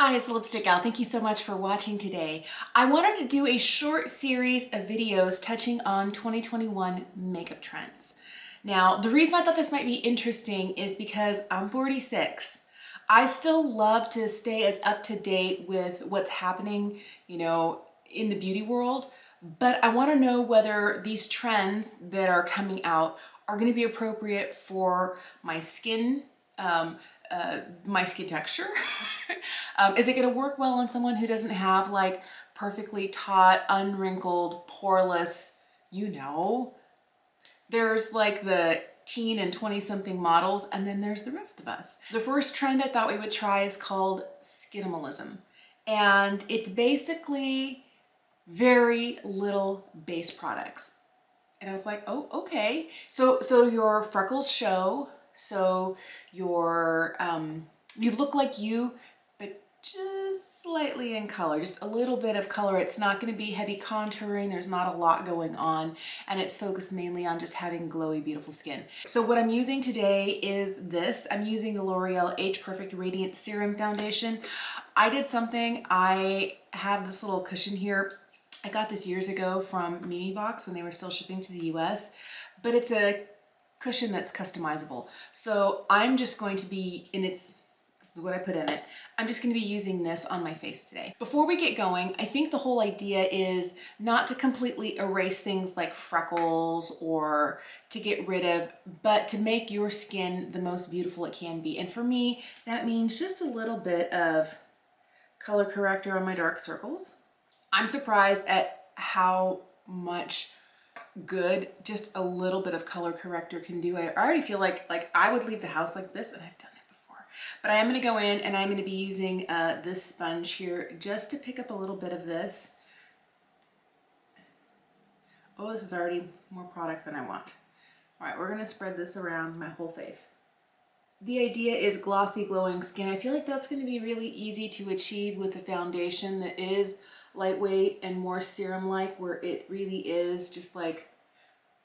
Hi, it's Lipstick Gal. Thank you so much for watching today. I wanted to do a short series of videos touching on 2021 makeup trends. Now, the reason I thought this might be interesting is because I'm 46. I still love to stay as up to date with what's happening, in the beauty world, but I want to know whether these trends that are coming out are going to be appropriate for my skin, my skin texture. Is it going to work well on someone who doesn't have like perfectly taut, unwrinkled, poreless, There's like the teen and 20 something models, and then there's the rest of us. The first trend I thought we would try is called Skinimalism. And it's basically very little base products. And I was like, oh, okay. So your freckles show, so your, you look like you, but just slightly in color, just a little bit of color. It's not gonna be heavy contouring, there's not a lot going on, and it's focused mainly on just having glowy, beautiful skin. So what I'm using today is this. I'm using the L'Oreal Age Perfect Radiant Serum Foundation. I did something, I have this little cushion here. I got this years ago from Mimivox when they were still shipping to the US, but it's a cushion that's customizable. So I'm just going to be, this is what I put in it, I'm just going to be using this on my face today. Before we get going, I think the whole idea is not to completely erase things like freckles or to get rid of, but to make your skin the most beautiful it can be. And for me, that means just a little bit of color corrector on my dark circles. I'm surprised at how much good just a little bit of color corrector can do. I already feel like I would leave the house like this, and I've done it before. But I am going to go in and I'm going to be using this sponge here just to pick up a little bit of this. Oh, this is already more product than I want. All right, we're going to spread this around my whole face. The idea is glossy, glowing skin. I feel like that's going to be really easy to achieve with a foundation that is lightweight and more serum-like, where it really is just like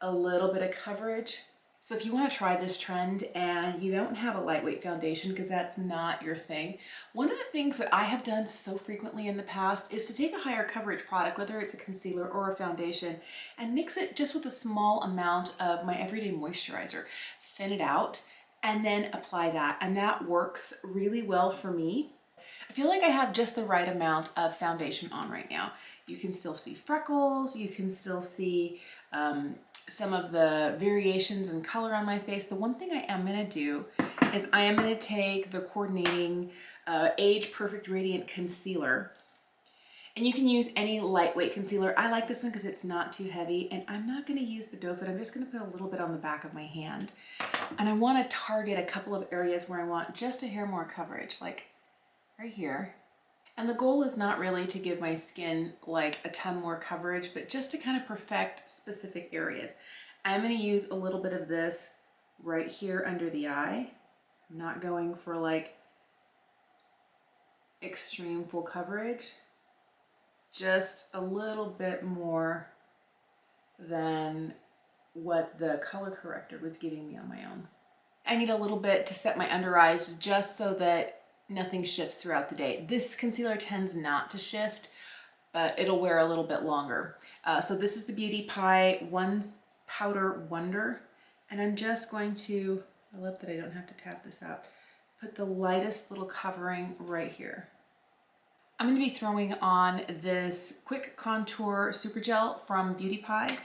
a little bit of coverage. So if you want to try this trend and you don't have a lightweight foundation because that's not your thing, one of the things that I have done so frequently in the past is to take a higher coverage product, whether it's a concealer or a foundation, and mix it just with a small amount of my everyday moisturizer, thin it out, and then apply that. And that works really well for me. I feel like I have just the right amount of foundation on right now. You can still see freckles, you can still see some of the variations in color on my face. The one thing I am gonna do is I am gonna take the coordinating Age Perfect Radiant Concealer. And you can use any lightweight concealer. I like this one because it's not too heavy, and I'm not gonna use the doe foot. I'm just gonna put a little bit on the back of my hand. And I wanna target a couple of areas where I want just a hair more coverage, like right here. And the goal is not really to give my skin like a ton more coverage, but just to kind of perfect specific areas. I'm going to use a little bit of this right here under the eye. I'm not going for like extreme full coverage, just a little bit more than what the color corrector was giving me on my own. I need a little bit to set my under eyes just so that nothing shifts throughout the day. This concealer tends not to shift, but it'll wear a little bit longer. So this is the Beauty Pie One Powder Wonder, and I'm just going to, I love that I don't have to tap this out, put the lightest little covering right here. I'm going to be throwing on this Quick Contour Super Gel from Beauty Pie.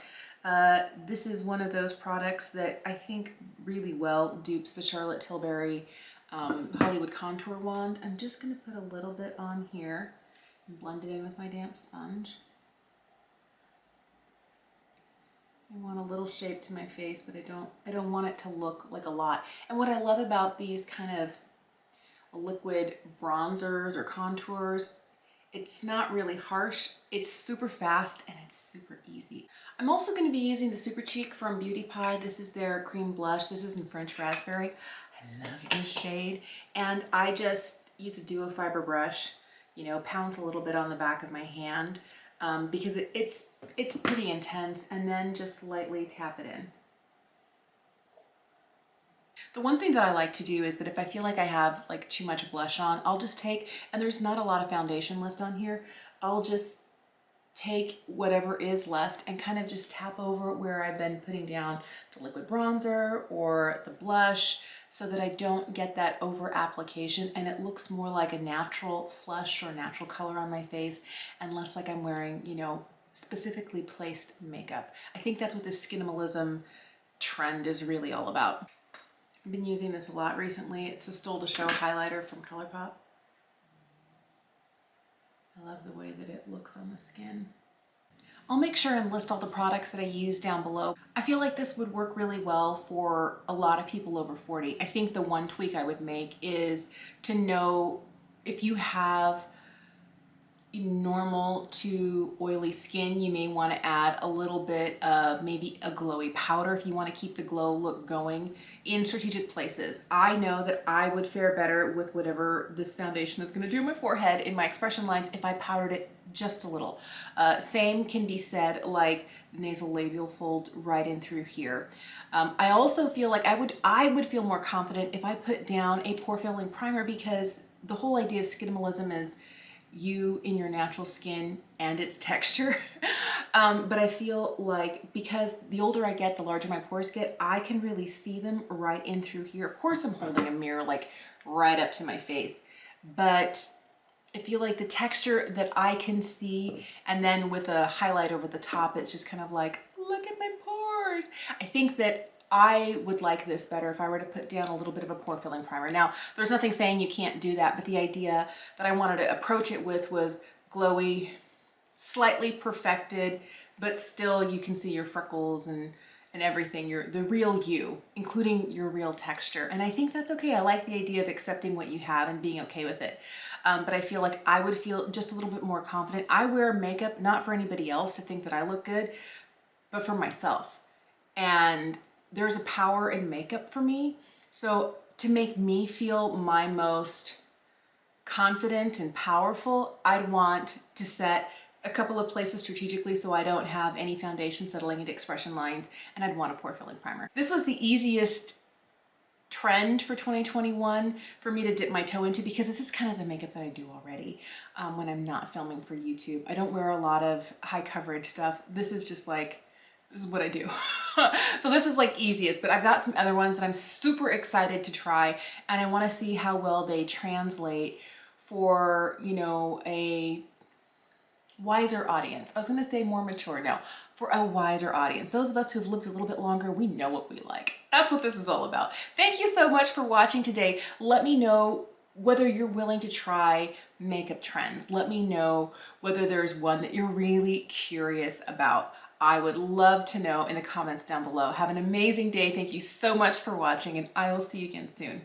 This is one of those products that I think really well dupes the Charlotte Tilbury Hollywood Contour Wand. I'm just going to put a little bit on here and blend it in with my damp sponge. I want a little shape to my face, but I don't want it to look like a lot. And what I love about these kind of liquid bronzers or contours, it's not really harsh, it's super fast, and it's super easy. I'm also going to be using the Super Cheek from Beauty Pie. This is their cream blush. This is in French Raspberry. I love this shade. And I just use a duo fiber brush, pounce a little bit on the back of my hand because it's pretty intense, and then just lightly tap it in. The one thing that I like to do is that if I feel like I have like too much blush on, I'll just take, and there's not a lot of foundation left on here, I'll just take whatever is left and kind of just tap over where I've been putting down the liquid bronzer or the blush so that I don't get that over application and it looks more like a natural flush or natural color on my face and less like I'm wearing, you know, specifically placed makeup. I think that's what this Skinimalism trend is really all about. I've been using this a lot recently. It's the Stole to Show highlighter from Colourpop. I love the way that it looks on the skin. I'll make sure and list all the products that I use down below. I feel like this would work really well for a lot of people over 40. I think the one tweak I would make is to know if you have normal to oily skin, you may want to add a little bit of maybe a glowy powder if you want to keep the glow look going in strategic places. I know that I would fare better with whatever this foundation is going to do my forehead in my expression lines if I powdered it just a little. Same can be said like the nasal labial fold right in through here. I also feel like I would feel more confident if I put down a pore filling primer because the whole idea of Skinimalism is you in your natural skin and its texture. But I feel like because the older I get, the larger my pores get, I can really see them right in through here. Of course, I'm holding a mirror like right up to my face, but I feel like the texture that I can see, and then with a highlight over the top, it's just kind of like, look at my pores. I think that I would like this better if I were to put down a little bit of a pore filling primer. Now, there's nothing saying you can't do that, but the idea that I wanted to approach it with was glowy, slightly perfected, but still you can see your freckles and everything, the real you, including your real texture. And I think that's okay. I like the idea of accepting what you have and being okay with it. But I feel like I would feel just a little bit more confident. I wear makeup not for anybody else to think that I look good, but for myself. And there's a power in makeup for me. So to make me feel my most confident and powerful, I'd want to set a couple of places strategically so I don't have any foundation settling into expression lines, and I'd want a pore filling primer. This was the easiest trend for 2021 for me to dip my toe into because this is kind of the makeup that I do already when I'm not filming for YouTube. I don't wear a lot of high coverage stuff. This is just like, this is what I do. So this is like easiest, but I've got some other ones that I'm super excited to try and I want to see how well they translate for, you know, a wiser audience. I was going to say more mature, no, for a wiser audience. Those of us who've lived a little bit longer, we know what we like. That's what this is all about. Thank you so much for watching today. Let me know whether you're willing to try makeup trends. Let me know whether there's one that you're really curious about. I would love to know in the comments down below. Have an amazing day. Thank you so much for watching, and I will see you again soon.